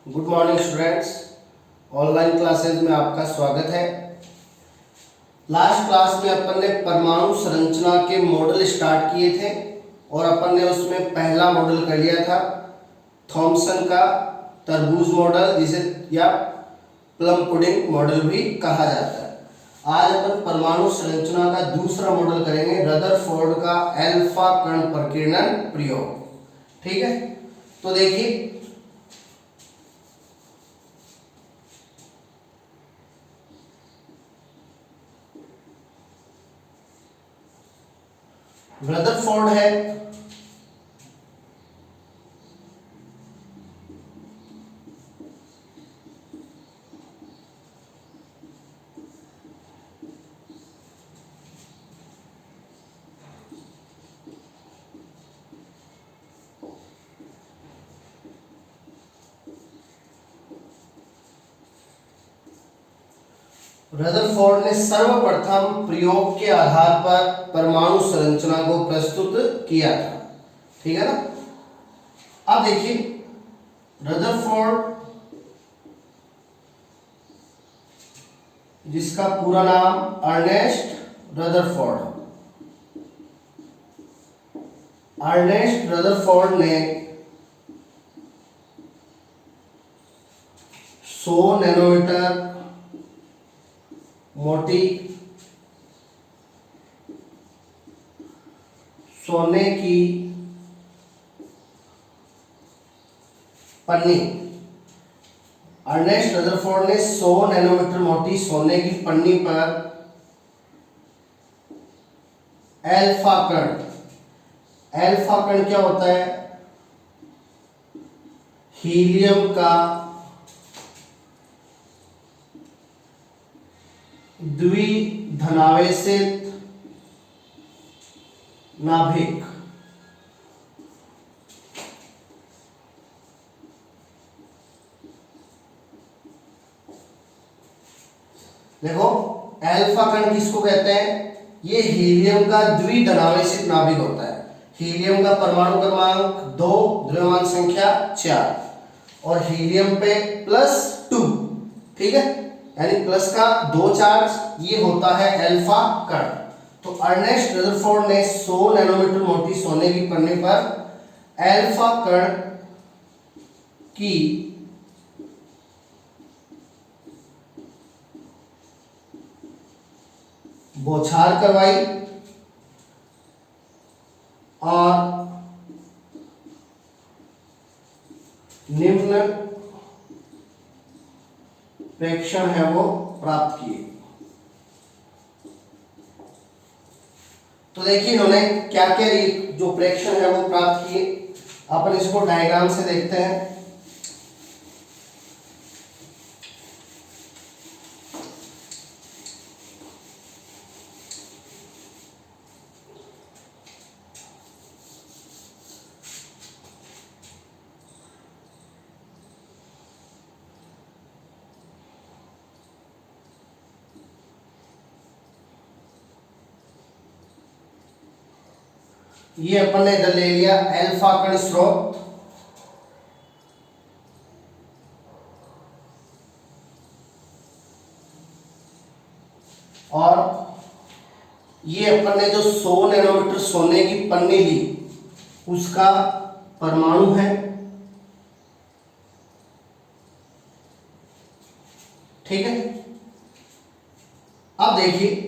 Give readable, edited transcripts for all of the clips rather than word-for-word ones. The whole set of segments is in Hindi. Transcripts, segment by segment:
Good morning students. Online classes में आपका स्वागत है। लास्ट क्लास में अपन ने परमाणु संरचना के मॉडल स्टार्ट किए थे और अपन ने उसमें पहला मॉडल कर लिया था थॉमसन का तरबूज मॉडल, जिसे या प्लम पुडिंग मॉडल भी कहा जाता है। आज अपन परमाणु संरचना का दूसरा मॉडल करेंगे, रदरफोर्ड का अल्फा कण प्रकीर्णन प्रयोग। ठीक है, तो देखिए रदरफोर्ड है रदरफोर्ड ने सर्वप्रथम प्रयोग के आधार पर परमाणु संरचना को प्रस्तुत किया था। ठीक है ना। अब देखिए रदरफोर्ड, जिसका पूरा नाम अर्नेस्ट रदरफोर्ड ने 100 नैनोमीटर मोटी सोने की पन्नी, अर्नेस्ट रदरफोर्ड ने 100 नैनोमीटर मोटी सोने की पन्नी पर अल्फा कण क्या होता है? हीलियम का द्विधनावेशित नाभिक। देखो अल्फा कण किसको कहते हैं? ये हीलियम का द्विधनावेशित नाभिक होता है। हीलियम का परमाणु क्रमांक 2, द्रव्यमान संख्या 4 और हीलियम पे +2। ठीक है, यानी प्लस का 2 चार्ज, ये होता है अल्फा कण। तो अर्नेस्ट रदरफोर्ड ने 100 नैनोमीटर मोटी सोने की पन्नी पर अल्फा कण की बौछार करवाई और निम्न प्रेक्षण है वो प्राप्त किए। तो देखिए इन्होंने क्या क्या जो प्रेक्षण है वो प्राप्त किए। अपन इसको डायग्राम से देखते हैं। ये अपन ने इधर ले लिया अल्फा कण स्रोत, और ये अपन ने जो 100 नैनोमीटर सोने की पन्नी ली उसका परमाणु है। ठीक है, अब देखिए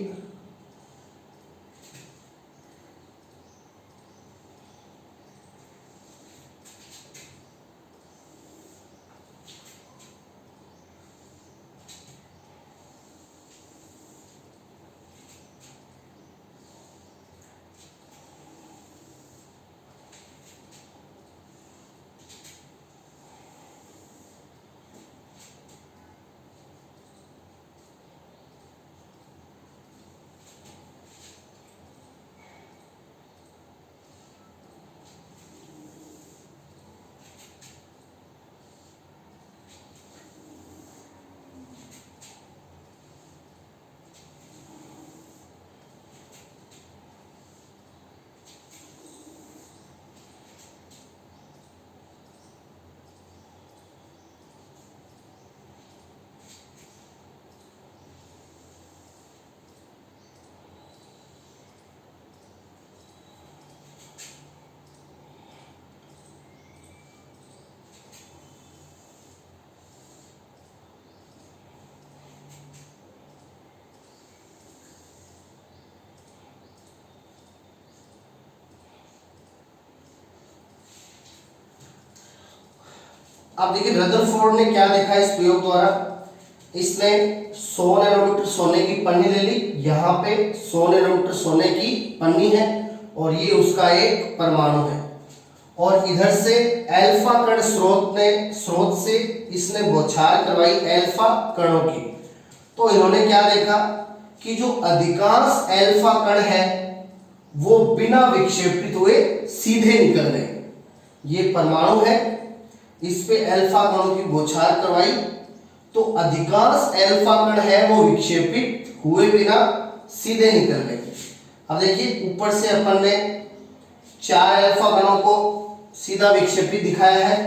अब देखिए रदरफोर्ड ने क्या देखा इस प्रयोग द्वारा, इसने 100 नैनोमीटर सोने की पन्नी ले ली, यहाँ पे 100 नैनोमीटर सोने की पन्नी है और ये उसका एक परमाणु है, और इधर से अल्फा कण स्रोत से इसने बौछार करवाई अल्फा कणों की। तो इन्होंने क्या देखा कि जो अधिकांश अल्फा कण है वो बिना विक्षेपित हुए सीधे निकल गए। ये परमाणु है, इस पे अल्फा कणों की बौछार करवाई तो अधिकांश अल्फा कण है वो विक्षेपित हुए बिना सीधे निकल गए। अब देखिए ऊपर से अपन ने 4 अल्फा कणों को सीधा विक्षेपित दिखाया है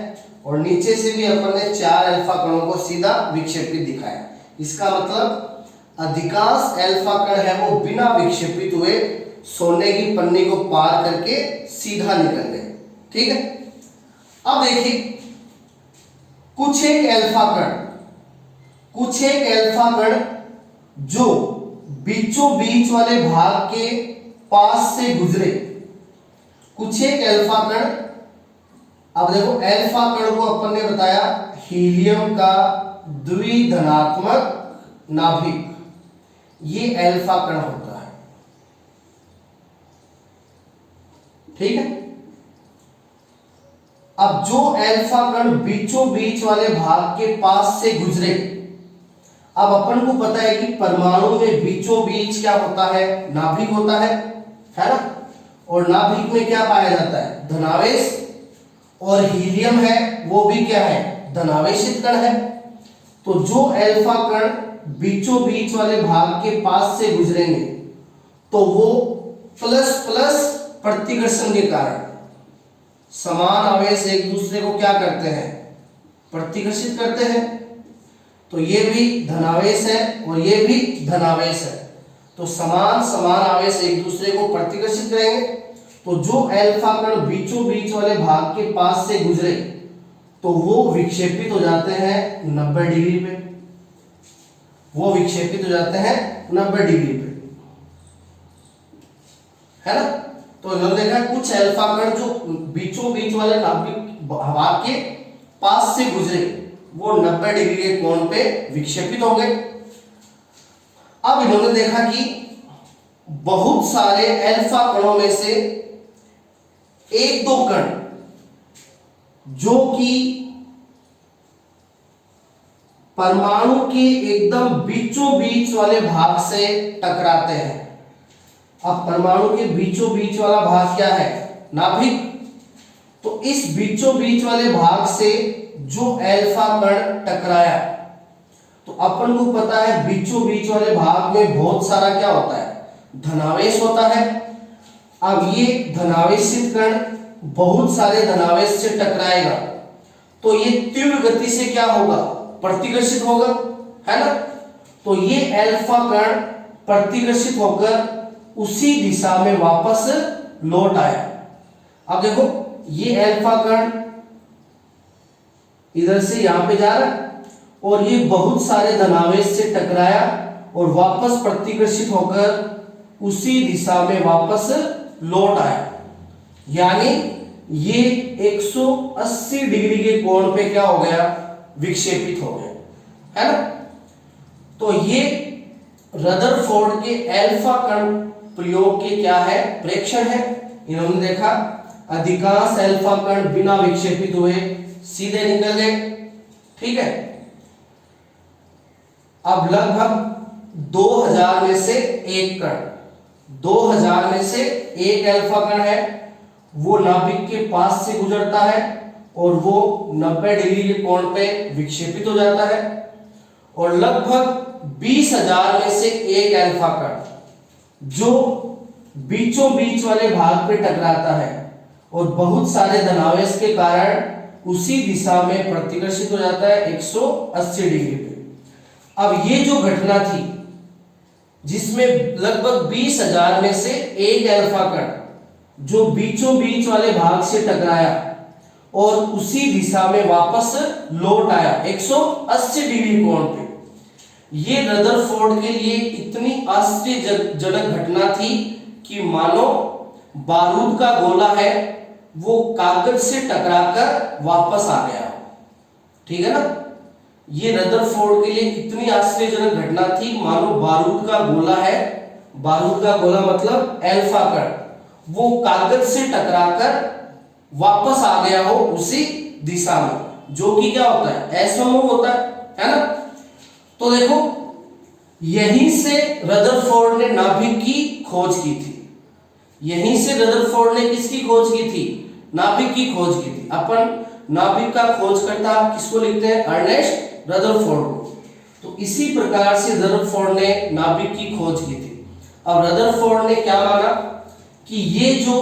और नीचे से भी अपन ने 4 अल्फा कणों को सीधा विक्षेपित दिखाया। इसका मतलब अधिकांश अल्फा कण है वो बिना विक्षेपित हुए सोने की पन्नी को पार करके सीधा निकल गए। ठीक है, अब देखिए कुछ एक अल्फा कण जो बीचों बीच वाले भाग के पास से गुजरे, कुछ एक अल्फा कण, अब देखो अल्फा कण को अपन ने बताया हीलियम का द्विधनात्मक नाभिक, ये अल्फा कण होता है। ठीक है, अब जो अल्फा कण बीचों बीच वाले भाग के पास से गुजरे, अब अपन को पता है कि परमाणु में बीचों बीच क्या होता है, नाभिक होता है ना, और नाभिक में क्या पाया जाता है, धनावेश, और हीलियम है वो भी क्या है, धनावेशित कण है। तो जो अल्फा कण बीचों बीच वाले भाग के पास से गुजरेंगे तो वो प्लस प्लस प्रतिकर्षण के कारण समान आवेश एक दूसरे को क्या करते हैं, प्रतिकर्षित करते हैं। तो ये भी धनावेश है और ये भी धनावेश है, तो समान आवेश एक दूसरे को प्रतिकर्षित करेंगे। तो जो अल्फा कण बीचों बीच वाले भाग के पास से गुजरे तो वो विक्षेपित हो जाते हैं 90 डिग्री पे, वो विक्षेपित हो जाते हैं 90 डिग्री पे, है ना। तो इन्होंने देखा कुछ अल्फा कण जो बीचों बीच वाले नाभिक भाग के पास से गुजरे वो 90 डिग्री के कोण पे विक्षेपित हो गए। अब इन्होंने देखा कि बहुत सारे अल्फा कणों में से एक दो कण जो कि परमाणु के एकदम बीचों बीच वाले भाग से टकराते हैं। अब परमाणु के बीचों बीच वाला भाग क्या है, नाभिक। तो इस बीचों बीच वाले भाग से जो अल्फा कण टकराया, तो अपन को पता है बीचों बीच वाले भाग में बहुत सारा क्या होता है, धनावेश होता है। अब ये धनावेशित कण बहुत सारे धनावेश से टकराएगा तो ये तीव्र गति से क्या होगा, प्रतिकर्षित होगा, है ना। तो ये अल्फा कण प्रतिकर्षित होकर उसी दिशा में वापस लौट आया। अब देखो ये अल्फा कण इधर से यहां पे जा रहा है और ये बहुत सारे धनावेश से टकराया और वापस प्रतिकर्षित होकर उसी दिशा में वापस लौट आया, यानी ये 180 डिग्री के कोण पे क्या हो गया, विक्षेपित हो गया, है ना। तो ये रदरफोर्ड के अल्फा कण प्रयोग के क्या है, प्रेक्षण है। इन्होंने देखा अधिकांश अल्फा कण बिना विक्षेपित हुए सीधे निकल गए। ठीक है, अब लगभग 2000 में से एक कण, 2000 में से एक अल्फा कण है वो नाभिक के पास से गुजरता है और वो 90 डिग्री के कोण पे विक्षेपित हो जाता है। और लगभग 20,000 में से एक अल्फा कण जो बीचों बीच वाले भाग पे टकराता है और बहुत सारे धनावेश के कारण उसी दिशा में प्रतिकर्षित हो जाता है 180 डिग्री पे। अब ये जो घटना थी जिसमें लगभग 20,000 में से एक अल्फा कण जो बीचों बीच वाले भाग से टकराया और उसी दिशा में वापस लौट आया 180 डिग्री कोण पे, ये रदरफोर्ड के लिए इतनी आश्चर्यजनक घटना थी कि मानो बारूद का गोला है वो कागज से टकराकर वापस आ गया। ठीक है ना। ये रदरफोर्ड के लिए कितनी आश्चर्यजनक घटना थी, मानो बारूद का गोला है, बारूद का गोला मतलब अल्फा कण, वो कागज से टकराकर वापस आ गया हो उसी दिशा में, जो कि क्या होता है, असमूह होता है ना। तो देखो यहीं से रदरफोर्ड ने नाभिक की खोज की थी, यहीं से रदरफोर्ड ने किसकी खोज की थी, नाभिक की खोज की थी। अपन नाभिक का खोजकर्ता किसको लिखते हैं, अर्नेस्ट रदरफोर्ड को। तो इसी प्रकार से रदरफोर्ड ने नाभिक की खोज की थी। अब रदरफोर्ड ने क्या माना कि ये जो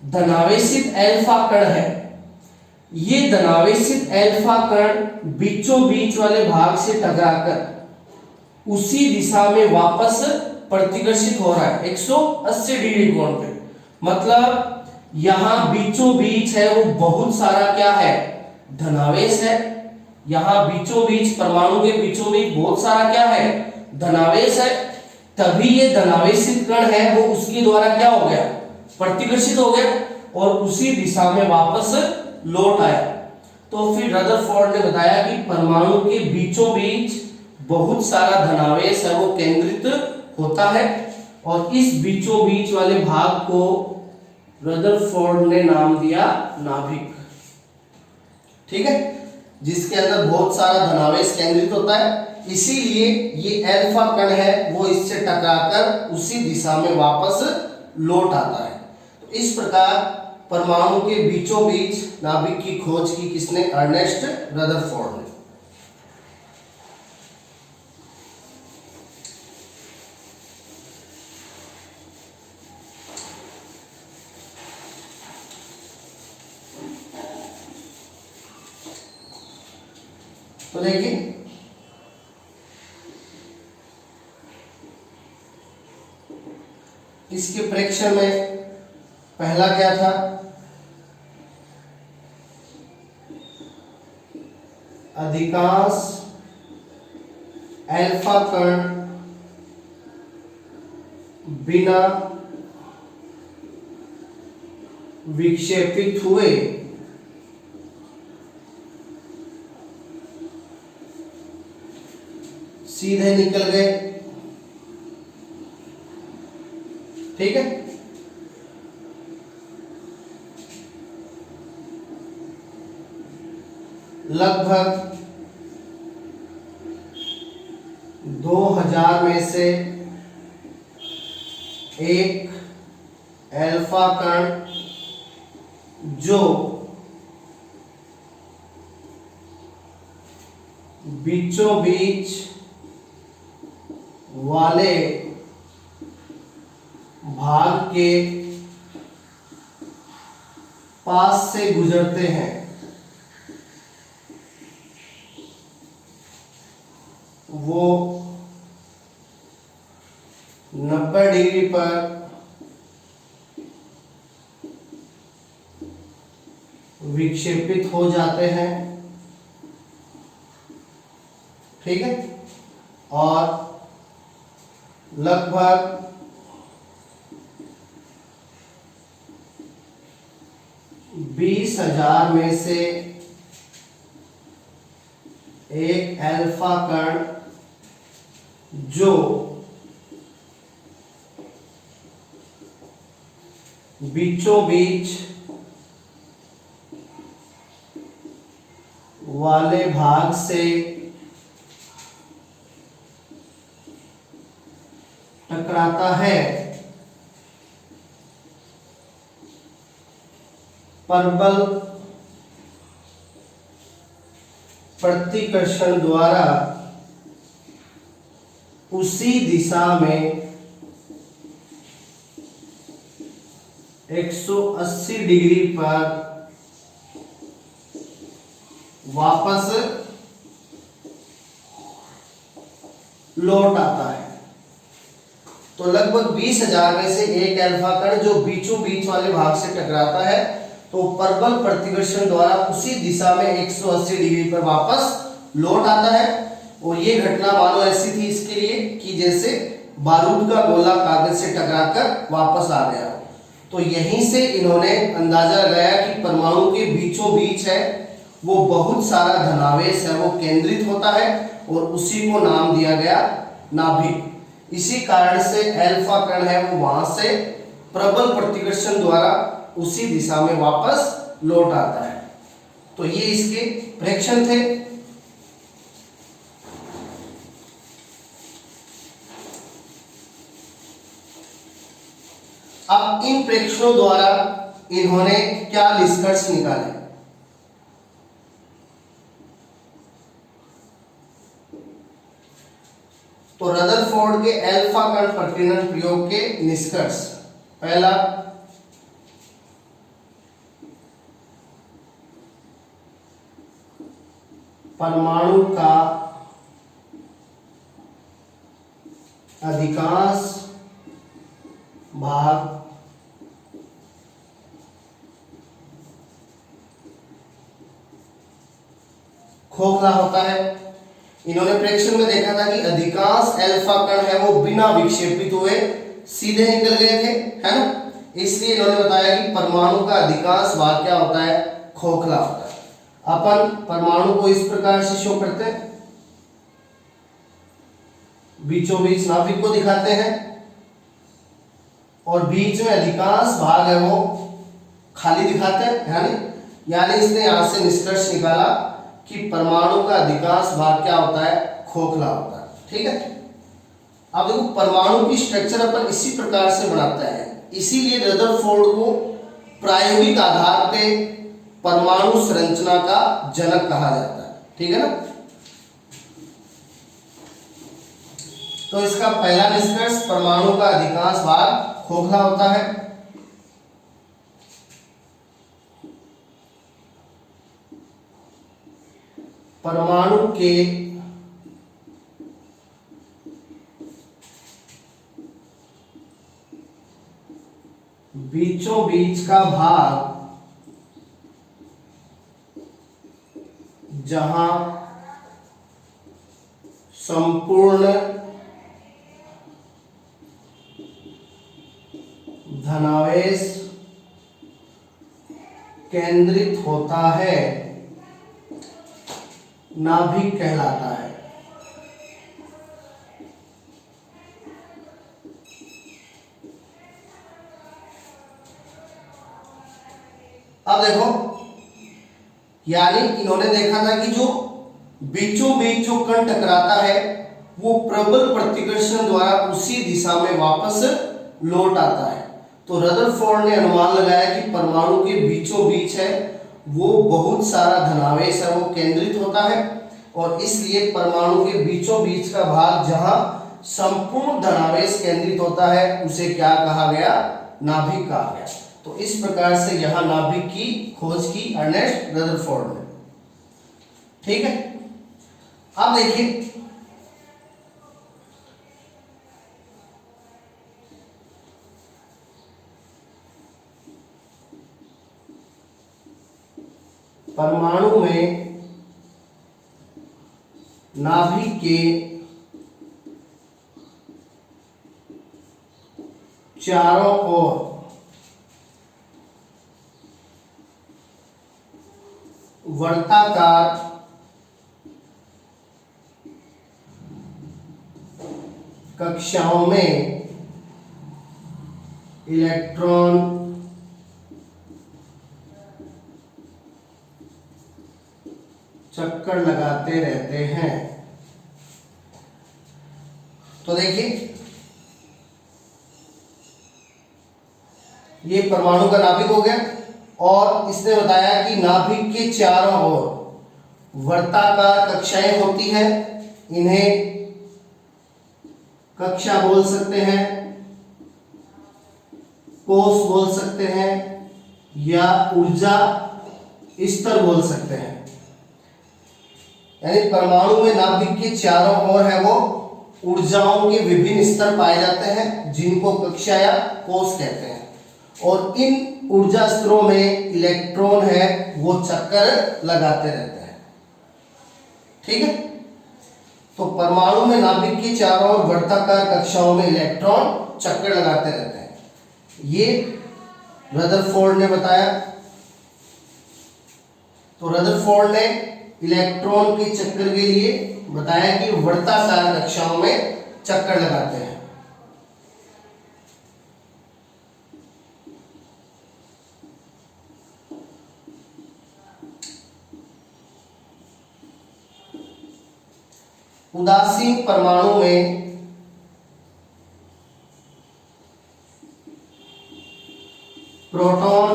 धनावेशित अल्फा कण है, ये धनावेशित अल्फा कण बीचों बीच वाले भाग से टकराकर उसी दिशा में वापस प्रतिकर्षित हो रहा है 180 डिग्री कोण पे। मतलब यहां बीचों बीच है वो बहुत सारा क्या है, धनावेश है। यहां बीचों बीच परमाणु के बीचों बीच बहुत सारा क्या है, धनावेश है। तभी ये धनावेशित कण है वो उसके द्वारा क्या हो गया, प्रतिकर्षित हो गया और उसी दिशा में वापस लौट आया। तो फिर रदरफोर्ड ने बताया कि परमाणु के बीचों बीच बहुत सारा धनावेश है वो केंद्रित होता है और इस बीचों बीच वाले भाग को रदरफोर्ड ने नाम दिया नाभिक। ठीक है, जिसके अंदर बहुत सारा धनावेश केंद्रित होता है, इसीलिए ये अल्फा कण है वो इससे टकराकर उसी दिशा में वापस लौट आता है। तो इस प्रकार परमाणु के बीचों बीच नाभिक की खोज की किसने, अर्नेस्ट रदरफोर्ड ने। तो देखिए इसके प्रेक्षण में पहला क्या था, अधिकांश अल्फा कण बिना विक्षेपित हुए सीधे निकल गए। ठीक है, लगभग 2000 में से एक अल्फा कण जो बीचों बीच वाले भाग के पास से गुजरते हैं, वो 90 डिग्री पर विक्षेपित हो जाते हैं। ठीक है, और लगभग 20,000 में से एक अल्फा कण जो बीचों बीच वाले भाग से टकराता है, परबल प्रतिकर्षण द्वारा उसी दिशा में 180 डिग्री पर वापस लौट आता है। तो लगभग 20,000 में से एक अल्फा कण जो बीचों बीच वाले भाग से टकराता है, तो परबल प्रतिकर्षण द्वारा उसी दिशा में 180 डिग्री पर वापस लौट आता है। और ये घटना मानो ऐसी थी इसके लिए कि जैसे बारूद का गोला कागज से टकराकर वापस आ गया। तो यहीं से इन्होंने अंदाजा लगाया कि परमाणु के बीचों बीच है वो बहुत सारा धनावेश है वो केंद्रित होता है और उसी को नाम दिया गया नाभिक। इसी कारण से अल्फा कण है वो वहां से प्रबल प्रतिकर्षण द्वारा उसी दिशा में वापस लौट आता है। तो ये इसके प्रेक्षण थे। अब इन प्रेक्षणों द्वारा इन्होंने क्या निष्कर्ष निकाले? तो रदरफोर्ड के अल्फा कण प्रकीर्णन प्रयोग के निष्कर्ष। पहला, परमाणु का अधिकांश भाग खोखला होता है। इन्होंने प्रेक्षण में देखा था कि अधिकांश अल्फा कण है वो बिना विक्षेपित हुए सीधे निकल गए थे, है ना। इसलिए इन्होंने बताया कि परमाणु का अधिकांश भाग क्या होता है? खोखला होता है। अपन परमाणु को इस प्रकार से शो करते हैं, बीचों बीच नाभिक को दिखाते हैं और बीच में अधिकांश भाग है वो खाली दिखाते हैं, यानी इसने यहां से निष्कर्ष निकाला कि परमाणु का अधिकांश भाग क्या होता है? खोखला होता है। ठीक है। अब देखो परमाणु की स्ट्रक्चर अपन इसी प्रकार से बनाते हैं, इसीलिए रदरफोर्ड को प्रायोगिक आधार पे परमाणु संरचना का जनक कहा जाता है। ठीक है ना। तो इसका पहला निष्कर्ष, परमाणु का अधिकांश भाग खोखला होता है। परमाणु के बीचों बीच का भाग जहां संपूर्ण धनावेश केंद्रित होता है नाभिक कहलाता है। अब देखो, यानी इन्होंने देखा था कि जो बीचों बीच जो कण टकराता है वो प्रबल प्रतिकर्षण द्वारा उसी दिशा में वापस लौट आता है। तो रदरफोर्ड ने अनुमान लगाया कि परमाणु के बीचों बीच है वो बहुत सारा धनावेश है वो केंद्रित होता है और इसलिए परमाणु के बीचों बीच का भाग जहां संपूर्ण धनावेश केंद्रित होता है उसे क्या कहा गया? नाभिक कहा गया। तो इस प्रकार से यहां नाभिक की खोज की अर्नेस्ट रदरफोर्ड ने। ठीक है। अब देखिए, परमाणु में नाभिक के चारों ओर वर्ताकार कक्षाओं में इलेक्ट्रॉन चक्कर लगाते रहते हैं। तो देखिए, ये परमाणु का नाभिक हो गया और इसने बताया कि नाभिक के चारों ओर वर्ताकार कक्षाएं होती हैं। इन्हें कक्षा बोल सकते हैं, कोष बोल सकते हैं या ऊर्जा स्तर बोल सकते हैं। यानी परमाणु में नाभिक के चारों ओर है वो ऊर्जाओं के विभिन्न स्तर पाए जाते हैं जिनको कक्षा या कोष कहते हैं और इन ऊर्जा स्तरों में इलेक्ट्रॉन है वो चक्कर लगाते रहते हैं। ठीक है। तो परमाणु में नाभिक के चारों ओर वर्ताकार कक्षाओं में इलेक्ट्रॉन चक्कर लगाते रहते हैं, ये रदरफोर्ड ने बताया। तो रदरफोर्ड ने इलेक्ट्रॉन के चक्कर के लिए बताया कि वर्ताकार कक्षाओं में चक्कर लगाते हैं। उदासीन परमाणु में प्रोटॉन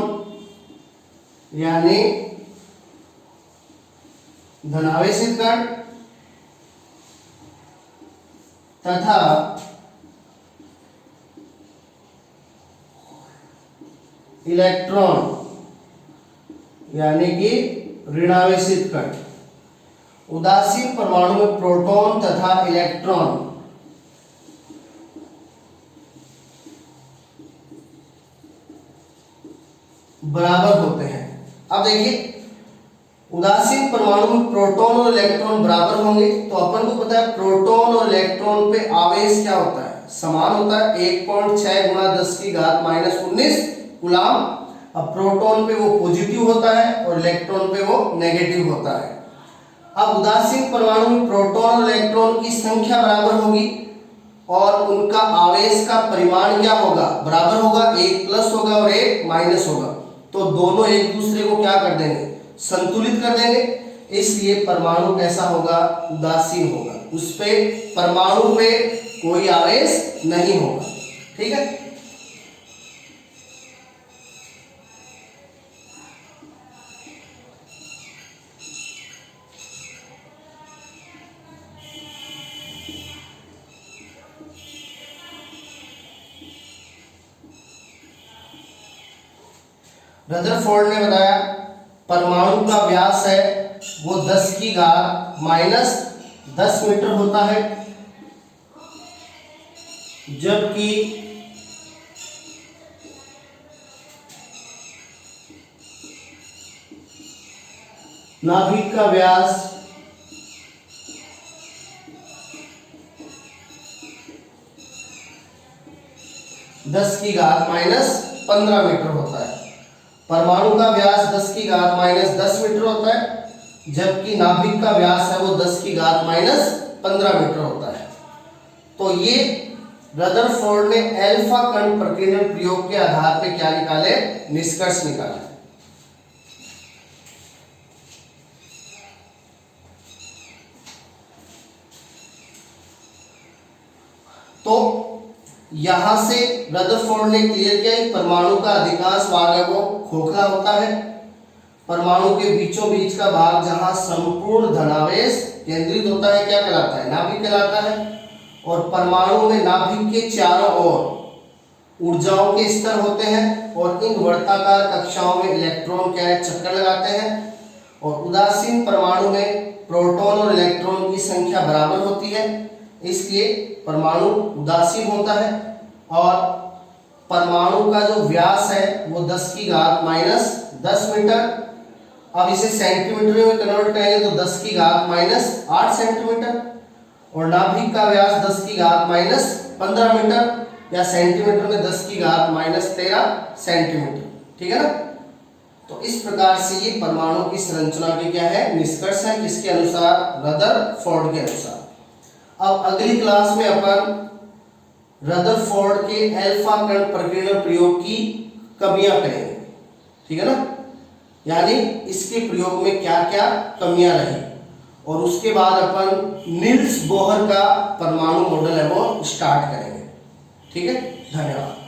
यानी धनावेशित कण तथा इलेक्ट्रॉन यानी कि ऋणावेशित कण। उदासीन परमाणु में प्रोटॉन तथा इलेक्ट्रॉन बराबर होते हैं। अब देखिए उदासीन परमाणु में प्रोटॉन और इलेक्ट्रॉन बराबर होंगे तो अपन को पता है प्रोटॉन और इलेक्ट्रॉन पे आवेश क्या होता है, समान होता है 1.6 गुणा 10 की घात -19 कूलाम। अब प्रोटॉन पे वो पॉजिटिव होता है और इलेक्ट्रॉन पे वो नेगेटिव होता है। अब उदासीन परमाणु में प्रोटॉन और इलेक्ट्रॉन की संख्या बराबर होगी और उनका आवेश का परिमाण क्या होगा, बराबर होगा, एक प्लस होगा और एक माइनस होगा। तो दोनों एक दूसरे को क्या कर देंगे, संतुलित कर देंगे। इसलिए परमाणु कैसा होगा, उदासीन होगा, उस पे परमाणु पे कोई आवेश नहीं होगा। ठीक है। रदरफोर्ड ने बताया परमाणु का व्यास है वो 10 की घात -10 मीटर होता है, जबकि नाभिक का व्यास 10 की घात -15 मीटर होता है। परमाणु का व्यास 10 की घात -10 मीटर होता है, जबकि नाभिक का व्यास है वो 10 की घात -15 मीटर होता है। तो ये रदरफोर्ड ने अल्फा कण प्रकीर्णन प्रयोग के आधार पर क्या निकाले, निष्कर्ष निकाले। तो यहां से रदरफोर्ड ने क्लियर किया कि परमाणु का अधिकांश भाग है वो खोखला होता है। परमाणु के बीचों बीच का भाग जहां संपूर्ण धनावेश केंद्रित होता है क्या कहलाता है, नाभिक कहलाता है। और परमाणु में नाभिक के चारों ओर ऊर्जाओं के स्तर होते हैं और इन वर्ताकार कक्षाओं में इलेक्ट्रॉन क्या है, चक्कर लगाते हैं। और उदासीन परमाणु में प्रोटॉन और इलेक्ट्रॉन की संख्या बराबर होती है, इसलिए परमाणु उदासीन होता है। और परमाणु का जो व्यास है वो 10 की घात -10 मीटर। अब इसे सेंटीमीटर में कन्वर्ट करेंगे तो 10 की घात -8 सेंटीमीटर। और नाभिक का व्यास 10 की घात -15 मीटर या सेंटीमीटर में 10 की घात -13 सेंटीमीटर। ठीक है ना। तो इस प्रकार से ये परमाणु की संरचना के क्या है, निष्कर्ष है, किसके अनुसार, रदरफोर्ड के अनुसार। अब अगली क्लास में अपन रदरफोर्ड के अल्फा कण प्रकीर्णन प्रयोग की कमियां करेंगे। ठीक है ना, यानी इसके प्रयोग में क्या क्या कमियां रही। और उसके बाद अपन नील्स बोहर का परमाणु मॉडल है वो स्टार्ट करेंगे। ठीक है, धन्यवाद।